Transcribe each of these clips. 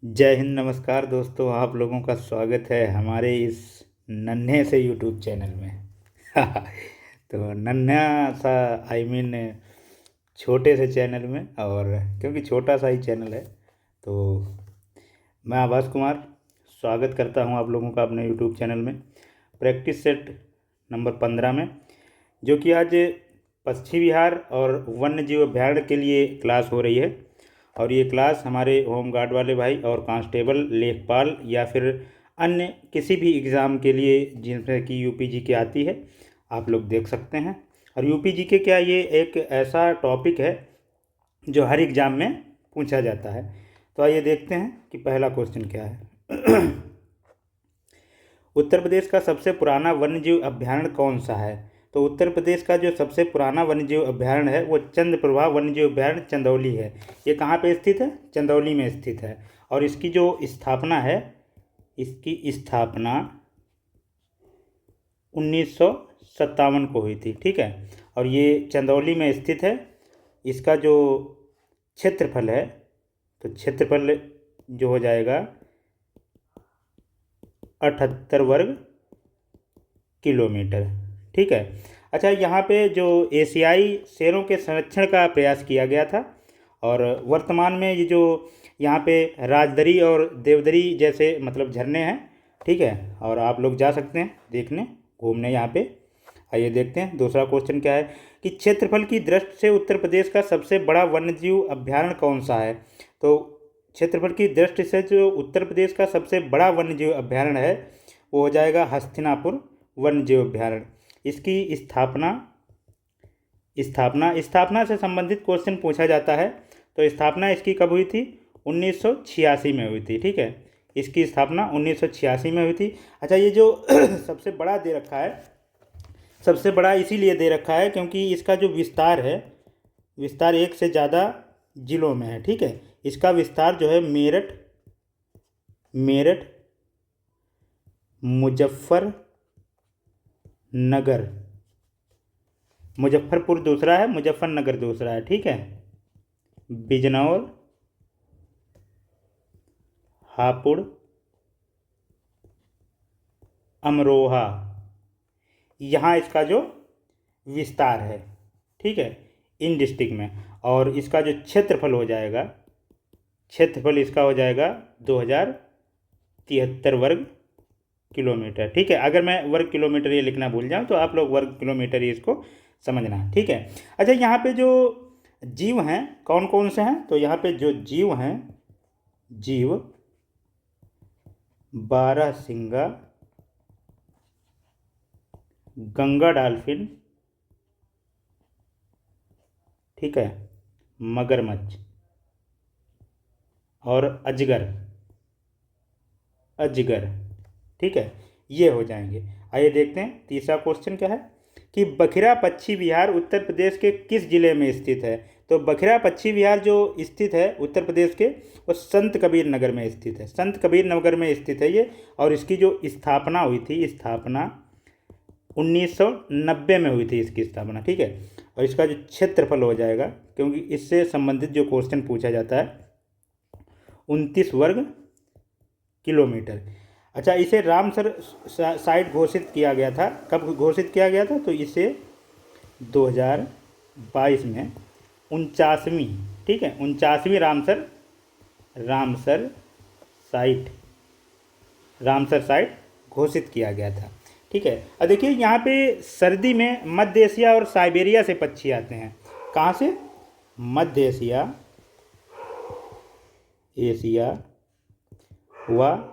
जय हिंद, नमस्कार दोस्तों। आप लोगों का स्वागत है हमारे इस नन्हे से यूट्यूब चैनल में। तो नन्हा सा छोटे से चैनल में, और क्योंकि छोटा सा ही चैनल है तो मैं आभास कुमार स्वागत करता हूं आप लोगों का अपने यूट्यूब चैनल में, प्रैक्टिस सेट नंबर 15 में, जो कि आज पश्चिमी बिहार और वन्य जीव अभ्यारण्य के लिए क्लास हो रही है। और ये क्लास हमारे होम गार्ड वाले भाई और कांस्टेबल, लेखपाल या फिर अन्य किसी भी एग्ज़ाम के लिए जिनसे कि यूपी के आती है, आप लोग देख सकते हैं। और यूपी के क्या, ये एक ऐसा टॉपिक है जो हर एग्ज़ाम में पूछा जाता है। तो आइए देखते हैं कि पहला क्वेश्चन क्या है। उत्तर प्रदेश का सबसे पुराना वन्यजीव अभ्यारण्य कौन सा है? तो उत्तर प्रदेश का जो सबसे पुराना वन्यजीव अभ्यारण्य है वो चंद्रप्रभा वन्यजीव अभ्यारण्य चंदौली है। ये कहाँ पे स्थित है? चंदौली में स्थित है। और इसकी जो स्थापना है, इसकी स्थापना 1957 को हुई थी। ठीक है, और ये चंदौली में स्थित है। इसका जो क्षेत्रफल है, तो क्षेत्रफल जो हो जाएगा 78 वर्ग किलोमीटर। ठीक है। अच्छा, यहाँ पे जो एशियाई शेरों के संरक्षण का प्रयास किया गया था, और वर्तमान में ये जो यहाँ पे राजदरी और देवदरी जैसे मतलब झरने हैं। ठीक है, और आप लोग जा सकते हैं देखने, घूमने यहाँ पे। आइए देखते हैं दूसरा क्वेश्चन क्या है कि क्षेत्रफल की दृष्टि से उत्तर प्रदेश का सबसे बड़ा वन्यजीव अभ्यारण्य कौन सा है? तो क्षेत्रफल की दृष्टि से जो उत्तर प्रदेश का सबसे बड़ा वन्यजीव अभ्यारण्य है वो हो जाएगा हस्तिनापुर वन्यजीव अभ्यारण्य। इसकी स्थापना स्थापना स्थापना से संबंधित क्वेश्चन पूछा जाता है। तो स्थापना इसकी कब हुई थी? 1986 में हुई थी। ठीक है, इसकी स्थापना 1986 में हुई थी। अच्छा, ये जो सबसे बड़ा दे रखा है, सबसे बड़ा इसीलिए दे रखा है क्योंकि इसका जो विस्तार है, विस्तार एक से ज़्यादा जिलों में है। ठीक है, इसका विस्तार जो है मेरठ मुजफ्फरनगर, मुजफ्फरपुर दूसरा है, मुजफ्फरनगर दूसरा है। ठीक है, बिजनौर, हापुड़, अमरोहा, यहाँ इसका जो विस्तार है। ठीक है, इन डिस्ट्रिक्ट में। और इसका जो क्षेत्रफल हो जाएगा, क्षेत्रफल इसका हो जाएगा 2073 वर्ग किलोमीटर। ठीक है, अगर मैं वर्ग किलोमीटर ये लिखना भूल जाऊँ तो आप लोग वर्ग किलोमीटर ही इसको समझना। ठीक है। अच्छा, यहाँ पे जो जीव हैं कौन कौन से हैं? तो यहाँ पे जो जीव हैं, जीव बारहसिंगा, गंगा डॉल्फिन, ठीक है, मगरमच्छ और अजगर, अजगर। ठीक है, ये हो जाएंगे। आइए देखते हैं तीसरा क्वेश्चन क्या है कि बखिरा पक्षी विहार उत्तर प्रदेश के किस जिले में स्थित है? तो बखिरा पक्षी विहार जो स्थित है उत्तर प्रदेश के, वो संत कबीर नगर में स्थित है। संत कबीर नगर में स्थित है ये। और इसकी जो स्थापना हुई थी, स्थापना 1990 में हुई थी इसकी स्थापना। ठीक है, और इसका जो क्षेत्रफल हो जाएगा, क्योंकि इससे संबंधित जो क्वेश्चन पूछा जाता है, 29 वर्ग किलोमीटर। अच्छा, इसे रामसर साइट घोषित किया गया था। कब घोषित किया गया था? तो इसे 2022 में 49वीं, ठीक है, 49वीं रामसर साइट रामसर साइट घोषित किया गया था। ठीक है, अब देखिए यहाँ पे सर्दी में मध्य एशिया और साइबेरिया से पक्षी आते हैं। कहाँ से? मध्य एशिया व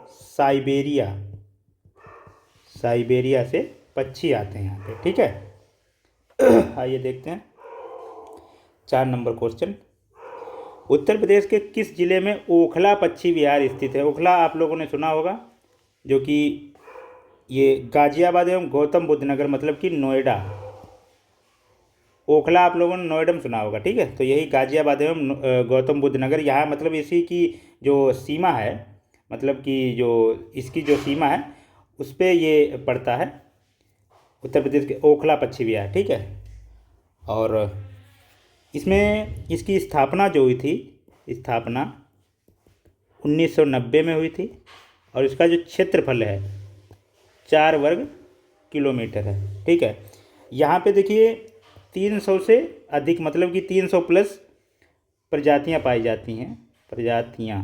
साइबेरिया से पक्षी आते हैं यहाँ पे। ठीक है। आइए देखते हैं 4 नंबर क्वेश्चन। उत्तर प्रदेश के किस जिले में ओखला पक्षी विहार स्थित है? ओखला आप लोगों ने सुना होगा, जो कि ये गाजियाबाद एवं गौतम बुद्ध नगर, मतलब कि नोएडा। ओखला आप लोगों ने नोएडा में सुना होगा। ठीक है, तो यही गाजियाबाद एवं गौतम बुद्ध नगर, यहाँ मतलब इसी की जो सीमा है, मतलब कि जो इसकी जो सीमा है उस पर ये पड़ता है, उत्तर प्रदेश के ओखला पक्षी विहार। ठीक है, और इसमें इसकी स्थापना जो हुई थी, स्थापना 1990 में हुई थी और इसका जो क्षेत्रफल है 4 वर्ग किलोमीटर है। ठीक है, यहाँ पे देखिए 300 से अधिक मतलब कि 300 प्लस प्रजातियाँ पाई जाती हैं, प्रजातियाँ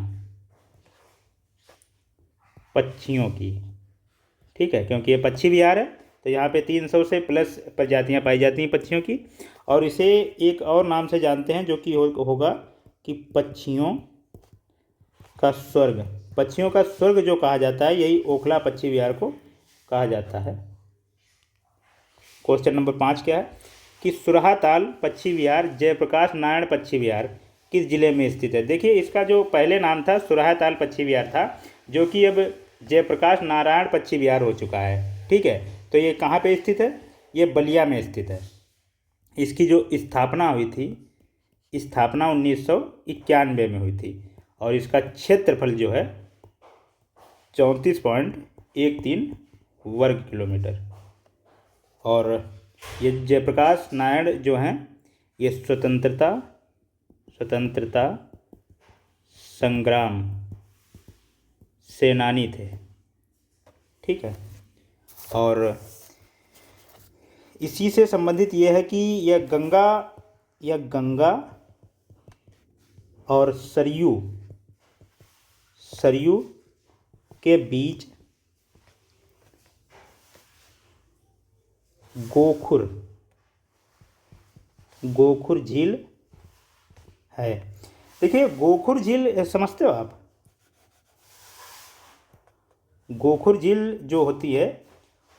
पक्षियों की। ठीक है, क्योंकि ये पक्षी विहार है तो यहाँ पे 300 से प्लस प्रजातियाँ पाई जाती हैं पक्षियों की। और इसे एक और नाम से जानते हैं जो कि होगा कि पक्षियों का स्वर्ग। पक्षियों का स्वर्ग जो कहा जाता है यही ओखला पक्षी विहार को कहा जाता है। क्वेश्चन नंबर 5 क्या है कि सुरहाताल पक्षी विहार जयप्रकाश नारायण पक्षी विहार किस जिले में स्थित है। देखिए इसका जो पहले नाम था सुरहाताल पक्षी विहार था, जो कि अब जयप्रकाश नारायण पक्षी विहार हो चुका है। ठीक है, तो ये कहाँ पे स्थित है, ये बलिया में स्थित है। इसकी जो स्थापना हुई थी, स्थापना 1991 में हुई थी और इसका क्षेत्रफल जो है 34.13 वर्ग किलोमीटर। और ये जयप्रकाश नारायण जो हैं ये स्वतंत्रता संग्राम सेनानी थे। ठीक है, और इसी से संबंधित ये है कि यह गंगा और सरयू के बीच गोखुर झील है। देखिए गोखुर झील समझते हो आप, गोखुर झील जो होती है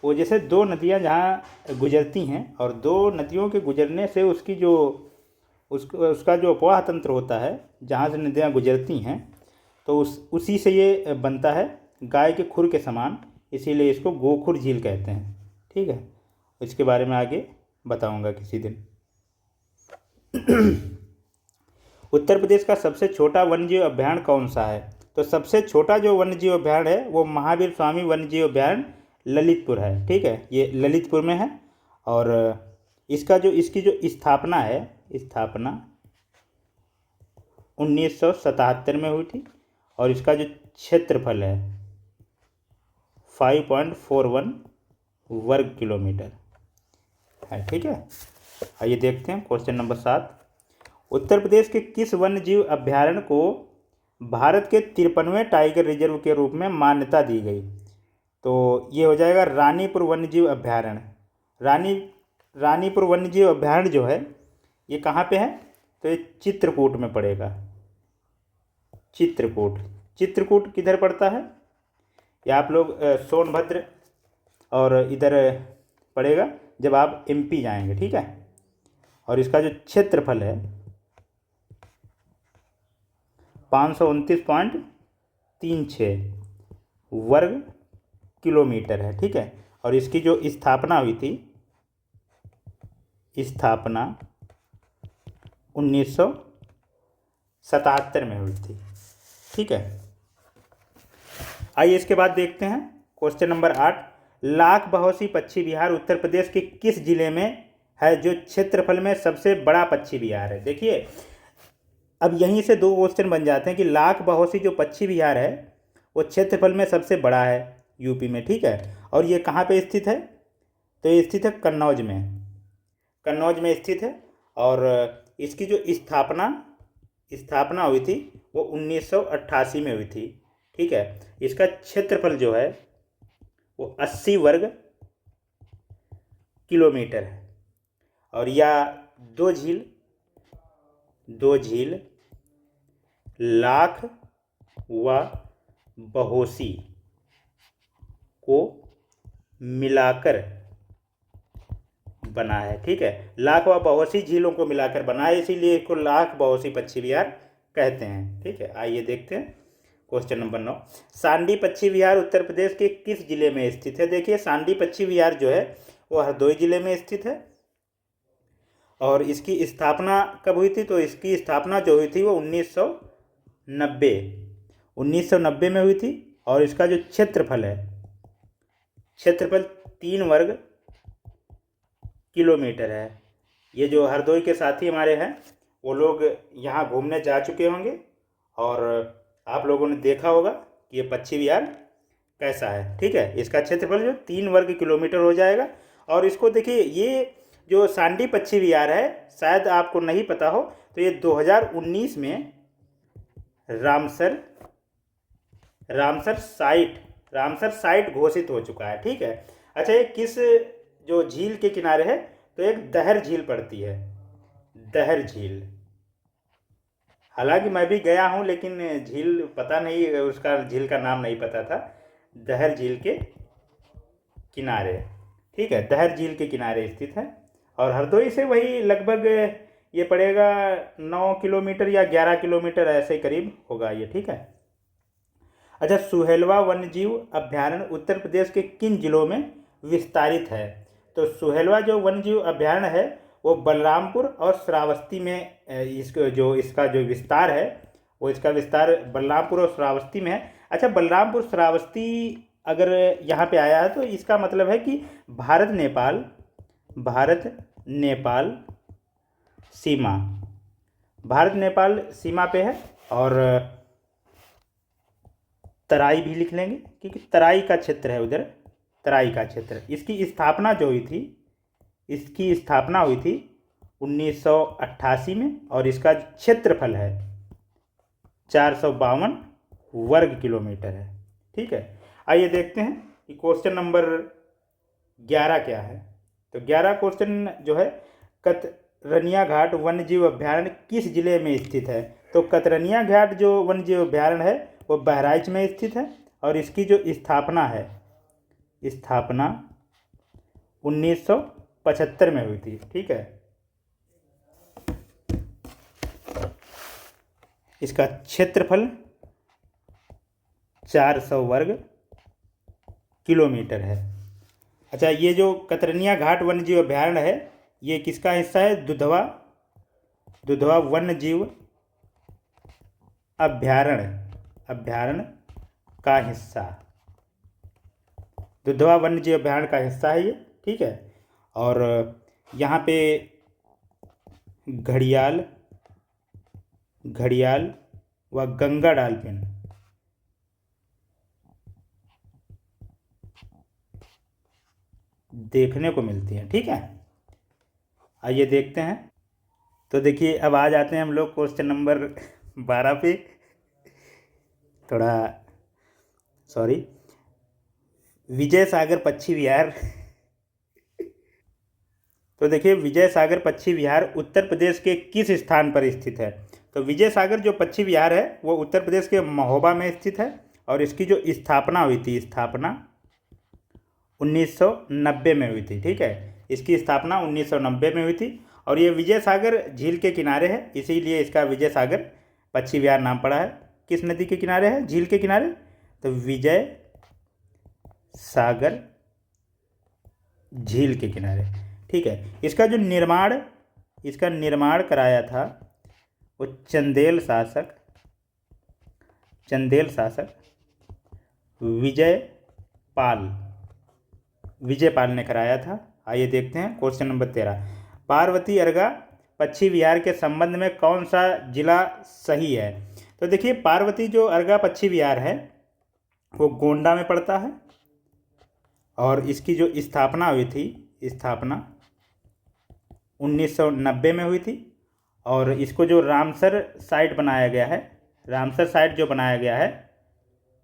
वो जैसे दो नदियां जहाँ गुजरती हैं और दो नदियों के गुजरने से उसकी जो उसका जो अपवाह तंत्र होता है जहाँ से नदियाँ गुजरती हैं तो उसी से ये बनता है गाय के खुर के समान, इसीलिए इसको गोखुर झील कहते हैं। ठीक है, इसके बारे में आगे बताऊंगा किसी दिन। उत्तर प्रदेश का सबसे छोटा वन्यजीव अभयारण्य कौन सा है। तो सबसे छोटा जो वन्यजीव अभयारण्य है वो महावीर स्वामी वन्यजीव अभयारण्य ललितपुर है। ठीक है, ये ललितपुर में है और इसकी जो स्थापना है, स्थापना 1977 में हुई थी और इसका जो क्षेत्रफल है 5.41 वर्ग किलोमीटर है। ठीक है, आइए देखते हैं क्वेश्चन नंबर 7। उत्तर प्रदेश के किस वन्यजीव अभयारण्य को भारत के 53वें टाइगर रिजर्व के रूप में मान्यता दी गई। तो ये हो जाएगा रानीपुर वन्यजीव अभयारण्य। रानीपुर वन्यजीव अभयारण्य जो है ये कहाँ पे है, तो ये चित्रकूट में पड़ेगा। चित्रकूट किधर पड़ता है, या आप लोग सोनभद्र और इधर पड़ेगा जब आप एमपी जाएंगे। ठीक है, और इसका जो क्षेत्रफल है 529.36 वर्ग किलोमीटर है। ठीक है, और इसकी जो स्थापना हुई थी, स्थापना 1977 में हुई थी। ठीक है, आइए इसके बाद देखते हैं क्वेश्चन नंबर 8। लाख बहोसी पक्षी विहार उत्तर प्रदेश के किस जिले में है जो क्षेत्रफल में सबसे बड़ा पक्षी विहार है। देखिए अब यहीं से दो क्वेश्चन बन जाते हैं कि लाख बहोसी जो पक्षी विहार है वो क्षेत्रफल में सबसे बड़ा है यूपी में। ठीक है, और ये कहाँ पे स्थित है, तो ये स्थित है कन्नौज में स्थित है और इसकी जो स्थापना हुई थी वो 1988 में हुई थी। ठीक है, इसका क्षेत्रफल जो है वो 80 वर्ग किलोमीटर है और यह दो झील लाख व बहोसी को मिलाकर बना है। ठीक है, लाख व बहोसी झीलों को मिलाकर बना है, इसीलिए इसको लाख बहोसी पक्षी विहार कहते हैं। ठीक है, आइए देखते हैं क्वेश्चन नंबर 9। सांडी पक्षी विहार उत्तर प्रदेश के किस जिले में स्थित है। देखिए सांडी पक्षी विहार जो है वो हरदोई जिले में स्थित है और इसकी स्थापना कब हुई थी, तो इसकी स्थापना जो हुई थी वो 1990 में हुई थी और इसका जो क्षेत्रफल 3 वर्ग किलोमीटर है। ये जो हरदोई के साथी हमारे हैं वो लोग यहाँ घूमने जा चुके होंगे और आप लोगों ने देखा होगा कि ये पक्षी विहार कैसा है। ठीक है, इसका क्षेत्रफल जो 3 वर्ग किलोमीटर हो जाएगा। और इसको देखिए, ये जो सांडी पक्षी विहार है, शायद आपको नहीं पता हो, तो ये 2019 में रामसर रामसर साइट घोषित हो चुका है। ठीक है। अच्छा, ये किस जो झील के किनारे है, तो एक दहर झील पड़ती है, दहर झील। हालांकि मैं भी गया हूँ, लेकिन झील पता नहीं, उसका झील का नाम नहीं पता था। दहर झील के किनारे, ठीक है, दहर झील के किनारे स्थित है। और हरदोई से वही लगभग ये पड़ेगा 9 किलोमीटर या 11 किलोमीटर ऐसे करीब होगा ये। ठीक है। अच्छा, सुहेलवा वन्यजीव अभ्यारण्य उत्तर प्रदेश के किन जिलों में विस्तारित है? तो सुहेलवा जो वन्यजीव अभ्यारण्य है वो बलरामपुर और श्रावस्ती में इसका जो विस्तार है, वो इसका विस्तार बलरामपुर और श्रावस्ती में है। अच्छा, बलरामपुर श्रावस्ती अगर यहाँ पे आया है तो इसका मतलब है कि भारत नेपाल सीमा पे है। और तराई भी लिख लेंगे, क्योंकि तराई का क्षेत्र है उधर, तराई का क्षेत्र। इसकी स्थापना हुई थी 1988 में, और इसका क्षेत्रफल है 452 वर्ग किलोमीटर है। ठीक है। आइए देखते हैं कि क्वेश्चन नंबर 11 क्या है। तो 11 क्वेश्चन जो है, कतरनिया घाट वन्यजीव अभ्यारण्य किस जिले में स्थित है? तो कतरनिया घाट जो वन्यजीव अभ्यारण्य है वो बहराइच में स्थित है। और इसकी जो स्थापना 1975 में हुई थी। ठीक है। इसका क्षेत्रफल 400 वर्ग किलोमीटर है। अच्छा, ये जो कतरनिया घाट वन्यजीव अभ्यारण्य है, ये किसका हिस्सा है? दुधवा वन्यजीव अभ्यारण्य का हिस्सा, दुधवा वन्यजीव अभ्यारण्य का हिस्सा है ये। ठीक है। और यहाँ पे घड़ियाल व गंगा डॉल्फिन देखने को मिलती हैं। ठीक है। आइए देखते हैं। तो देखिए, अब आ जाते हैं हम लोग क्वेश्चन नंबर 12 पे। थोड़ा सॉरी, विजय सागर पक्षी विहार। तो देखिए, विजय सागर पक्षी विहार उत्तर प्रदेश के किस स्थान पर स्थित है? तो विजय सागर जो पक्षी विहार है वो उत्तर प्रदेश के महोबा में स्थित है। और इसकी जो स्थापना हुई थी, 1990 में हुई थी। ठीक है। इसकी स्थापना 1990 में हुई थी। और ये विजय सागर झील के किनारे है, इसीलिए इसका विजय सागर पक्षी विहार नाम पड़ा है। किस नदी के किनारे है? झील के किनारे। तो विजय सागर झील के किनारे। ठीक है। इसका निर्माण कराया था वो चंदेल शासक विजयपाल ने कराया था। आइए देखते हैं क्वेश्चन नंबर 13। पार्वती अर्गा पक्षी विहार के संबंध में कौन सा जिला सही है? तो देखिए, पार्वती जो अर्गा पक्षी विहार है वो गोंडा में पड़ता है। और इसकी जो स्थापना हुई थी, 1990 में हुई थी। और इसको जो रामसर साइट बनाया गया है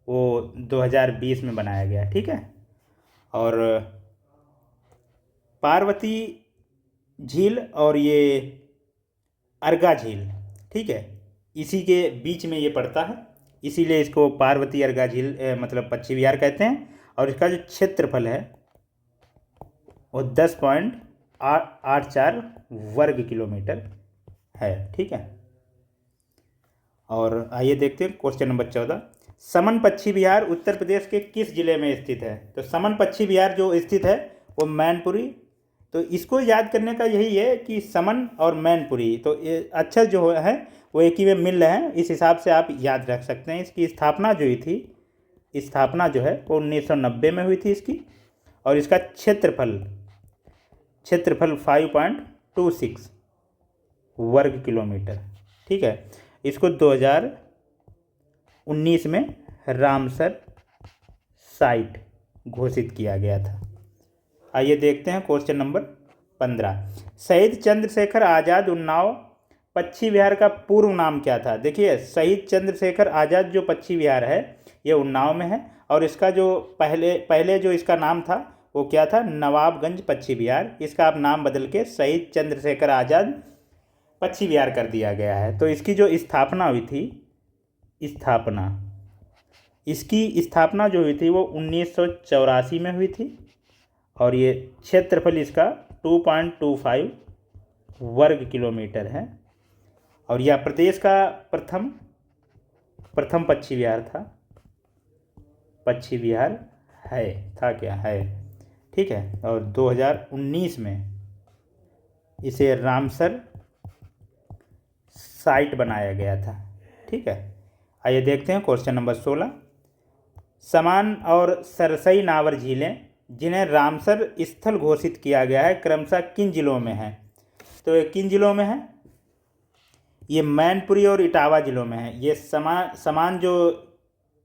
वो 2020 में बनाया गया है। ठीक है। और पार्वती झील और ये अर्गा झील, ठीक है, इसी के बीच में ये पड़ता है, इसीलिए इसको पार्वती अर्गा झील मतलब पक्षी विहार कहते हैं। और इसका जो क्षेत्रफल है वो 10.84 वर्ग किलोमीटर है। ठीक है। और आइए देखते हैं क्वेश्चन नंबर 14। समन पक्षी विहार उत्तर प्रदेश के किस जिले में स्थित है? तो समन पक्षी विहार जो स्थित है वो मैनपुरी। तो इसको याद करने का यही है कि समन और मैनपुरी तो अक्षर जो है वो एक ही में मिल रहे हैं, इस हिसाब से आप याद रख सकते हैं। इसकी स्थापना जो हुई थी, स्थापना जो है वो 1990 में हुई थी इसकी। और इसका क्षेत्रफल 5.26 वर्ग किलोमीटर। ठीक है। इसको 19 में रामसर साइट घोषित किया गया था। आइए देखते हैं क्वेश्चन नंबर 15। शहीद चंद्रशेखर आज़ाद उन्नाव पक्षी विहार का पूर्व नाम क्या था? देखिए, शहीद चंद्रशेखर आज़ाद जो पक्षी विहार है ये उन्नाव में है, और इसका जो पहले जो इसका नाम था वो क्या था? नवाबगंज पक्षी विहार। इसका अब नाम बदल के शहीद चंद्रशेखर आज़ाद पक्षी विहार कर दिया गया है। तो इसकी जो स्थापना हुई थी, इसकी स्थापना जो हुई थी वो 1984 में हुई थी, और ये क्षेत्रफल इसका 2.25 वर्ग किलोमीटर है, और यह प्रदेश का प्रथम पक्षी विहार था। पक्षी विहार है, ठीक है। और 2019 में इसे रामसर साइट बनाया गया था, ठीक है। आइए देखते हैं क्वेश्चन नंबर 16। समान और सरसई नावर झीलें जिन्हें रामसर स्थल घोषित किया गया है क्रमशः किन जिलों में है? तो ये किन जिलों में है? ये मैनपुरी और इटावा जिलों में है। ये समान जो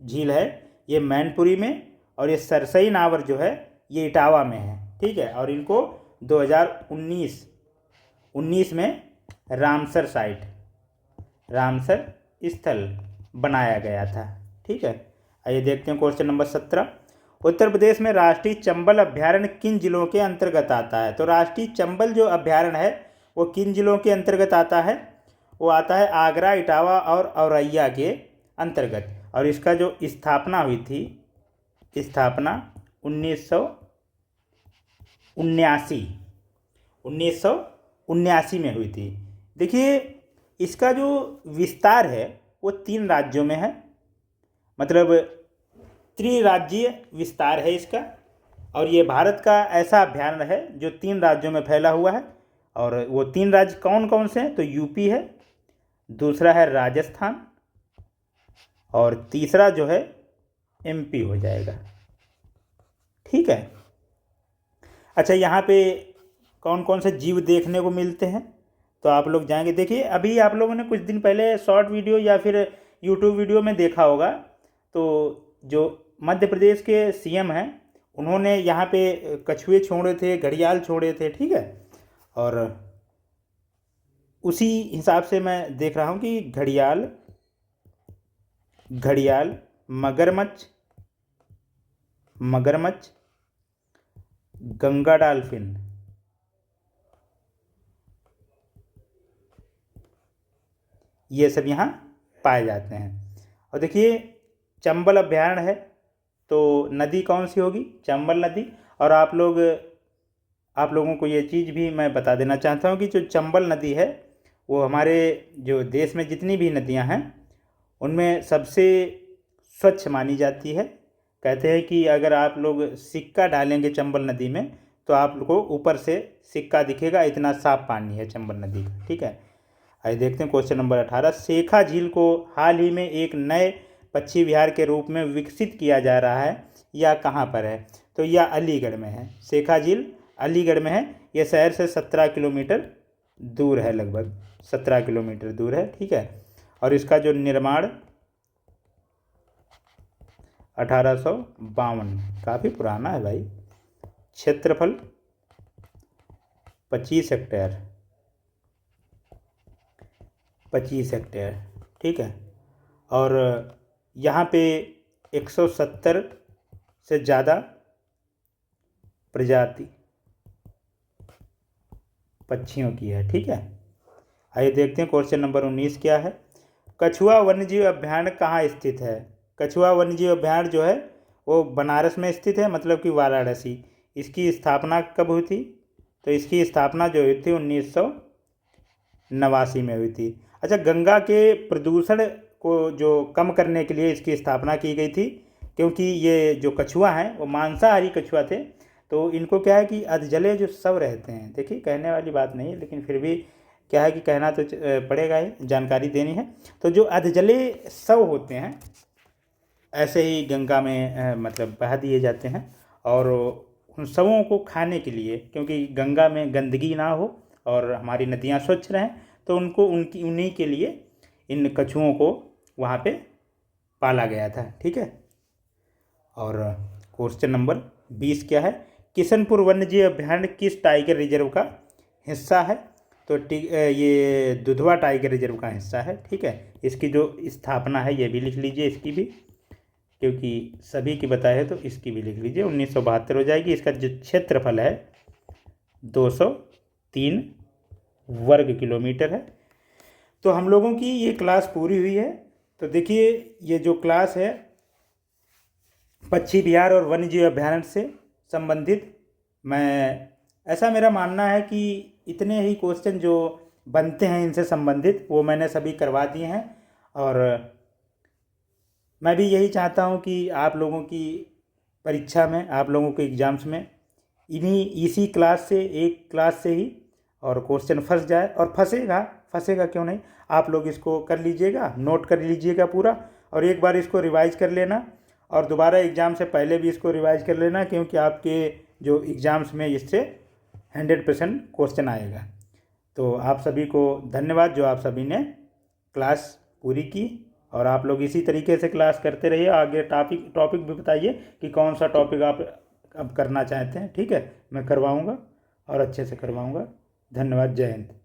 झील है ये मैनपुरी में, और ये सरसई नावर जो है ये इटावा में है, ठीक है। और इनको 2019 में रामसर स्थल बनाया गया था, ठीक है। आइए देखते हैं क्वेश्चन नंबर 17। उत्तर प्रदेश में राष्ट्रीय चंबल अभ्यारण्य किन जिलों के अंतर्गत आता है? तो राष्ट्रीय चंबल जो अभ्यारण्य है वो किन जिलों के अंतर्गत आता है? वो आता है आगरा, इटावा और औरैया के अंतर्गत। और इसका जो स्थापना हुई थी, 1979 में हुई थी। देखिए, इसका जो विस्तार है वो 3 राज्यों में है, मतलब त्रिराज्यीय विस्तार है इसका। और ये भारत का ऐसा अभ्यारण्य है जो 3 राज्यों में फैला हुआ है। और वो 3 राज्य कौन कौन से हैं? तो यूपी है, दूसरा है राजस्थान, और तीसरा जो है एमपी हो जाएगा, ठीक है। अच्छा, यहाँ पे कौन कौन से जीव देखने को मिलते हैं? तो आप लोग जाएंगे, देखिए अभी आप लोगों ने कुछ दिन पहले शॉर्ट वीडियो या फिर यूट्यूब वीडियो में देखा होगा, तो जो मध्य प्रदेश के सीएम हैं उन्होंने यहाँ पे कछुए छोड़े थे, घड़ियाल छोड़े थे, ठीक है। और उसी हिसाब से मैं देख रहा हूँ कि घड़ियाल, मगरमच्छ, गंगा डॉल्फिन, ये सब यहाँ पाए जाते हैं। और देखिए, चंबल अभ्यारण्य है तो नदी कौन सी होगी? चंबल नदी। और आप लोगों को ये चीज़ भी मैं बता देना चाहता हूँ कि जो चंबल नदी है वो हमारे जो देश में जितनी भी नदियाँ हैं उनमें सबसे स्वच्छ मानी जाती है। कहते हैं कि अगर आप लोग सिक्का डालेंगे चंबल नदी में तो आप लोग को ऊपर से सिक्का दिखेगा, इतना साफ पानी है चंबल नदी का, ठीक है। आइए देखते हैं क्वेश्चन नंबर 18। शेखा झील को हाल ही में एक नए पक्षी विहार के रूप में विकसित किया जा रहा है, यह कहाँ पर है? तो यह अलीगढ़ में है। शेखा झील अलीगढ़ में है। यह शहर से 17 किलोमीटर दूर है, लगभग 17 किलोमीटर दूर है, ठीक है। और इसका जो निर्माण 1852, काफ़ी पुराना है भाई। क्षेत्रफल 25 हेक्टेयर, ठीक है। और यहाँ पे 170 से ज़्यादा प्रजाति पक्षियों की है, ठीक है। आइए देखते हैं क्वेश्चन नंबर 19 क्या है। कछुआ वन्यजीव अभ्यारण्य कहाँ स्थित है? कछुआ वन्यजीव अभ्यारण्य जो है वो बनारस में स्थित है, मतलब कि वाराणसी। इसकी स्थापना कब हुई थी? तो इसकी स्थापना जो हुई थी 1989 में हुई थी। अच्छा, गंगा के प्रदूषण को जो कम करने के लिए इसकी स्थापना की गई थी, क्योंकि ये जो कछुआ हैं वो मांसाहारी कछुआ थे, तो इनको क्या है कि अधजले जो शव रहते हैं, देखिए कहने वाली बात नहीं है लेकिन फिर भी क्या है कि कहना तो पड़ेगा ही, जानकारी देनी है। तो जो अधजले शव होते हैं ऐसे ही गंगा में मतलब बहा दिए जाते हैं, और उन शवों को खाने के लिए, क्योंकि गंगा में गंदगी ना हो और हमारी नदियाँ स्वच्छ रहें, तो उन्हीं के लिए इन कछुओं को वहाँ पे पाला गया था। ठीक है। और क्वेश्चन नंबर 20 क्या है, किशनपुर वन्यजीव अभयारण्य किस टाइगर रिजर्व का हिस्सा है? तो ये दुधवा टाइगर रिजर्व का हिस्सा है। ठीक है। इसकी जो स्थापना है ये भी लिख लीजिए, इसकी भी, क्योंकि सभी की बताए है तो इसकी भी लिख लीजिए। 1972 हो जाएगी। इसका जो क्षेत्रफल है 203 वर्ग किलोमीटर है। तो हम लोगों की ये क्लास पूरी हुई है। तो देखिए ये जो क्लास है पक्षी विहार और वन्यजीव अभयारण्य से संबंधित, मैं ऐसा मेरा मानना है कि इतने ही क्वेश्चन जो बनते हैं इनसे संबंधित वो मैंने सभी करवा दिए हैं। और मैं भी यही चाहता हूँ कि आप लोगों की परीक्षा में, आप लोगों के एग्ज़ाम्स में इसी क्लास से, एक क्लास से ही और क्वेश्चन फंस जाए। और फंसेगा क्यों नहीं, आप लोग इसको कर लीजिएगा, नोट कर लीजिएगा पूरा, और एक बार इसको रिवाइज कर लेना, और दोबारा एग्ज़ाम से पहले भी इसको रिवाइज कर लेना, क्योंकि आपके जो एग्ज़ाम्स में इससे 100% क्वेश्चन आएगा। तो आप सभी को धन्यवाद जो आप सभी ने क्लास पूरी की, और आप लोग इसी तरीके से क्लास करते रहिए। आगे टॉपिक भी बताइए कि कौन सा टॉपिक आप अब करना चाहते हैं। ठीक है, मैं करवाऊँगा और अच्छे से करवाऊँगा। धन्यवाद। जय हिंद।